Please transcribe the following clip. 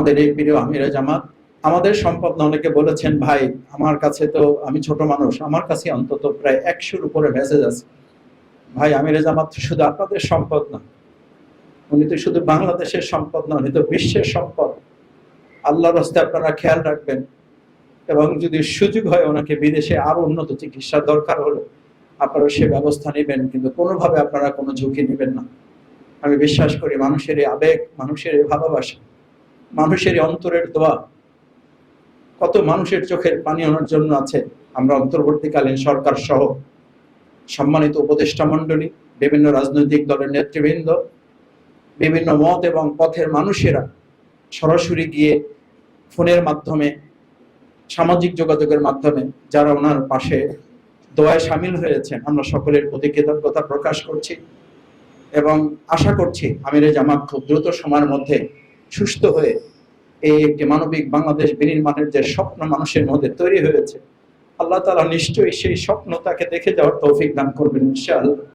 আমাদের এই প্রিয় আমিরে জামাত। আমাদের সম্পদ না, অনেকে বলেছেন ভাই আমার কাছে তো, আমি ছোট মানুষ, আমার কাছে অন্তত প্রায় 100-র উপরে মেসেজ আছে। ভাই আমিরে জামাত শুধু আপনাদের সম্পদ না, উনি তো শুধু বাংলাদেশের সম্পদ না, উনি তো বিশ্বের সম্পদ। আল্লাহর রাস্তে আপনারা খেয়াল রাখবেন, এবং যদি সুযোগ হয় ওনাকে বিদেশে আরো উন্নত চিকিৎসা দরকার হলে আপনারা সে ব্যবস্থা নেবেন, কিন্তু কোনোভাবে আপনারা কোনো ঝুঁকি নেবেন না। আমি বিশ্বাস করি মানুষের এই আবেগ, মানুষের এই ভালোবাসা, মানুষের এই অন্তরের দোয়া, কত মানুষের চোখের পানি আনার জন্য আছে। আমরা অন্তর্বর্তীকালীন সরকার সহ সম্মানিত উপদেষ্টা মণ্ডলী, বিভিন্ন রাজনৈতিক দলের নেতৃবৃন্দ, বিভিন্ন মত এবং পথের মানুষেরা সরাসরি গিয়ে ফোনের মাধ্যমে, সামাজিক যোগাযোগের মাধ্যমে যারা ওনার পাশে দোয়ায় সামিল হয়েছেন, আমরা সকলের প্রতি কৃতজ্ঞতা প্রকাশ করছি এবং আশা করছি আমিরে জামাত খুব দ্রুত সময়ের মধ্যে সুস্থ হয়ে এই একটি মানবিক বাংলাদেশ বিনির্মাণের যে স্বপ্ন মানুষের মধ্যে তৈরি হয়েছে, আল্লাহ তাআলা নিশ্চয়ই সেই স্বপ্ন তাকে দেখে যাওয়ার তৌফিক দান করবেন ইনশাআল্লাহ।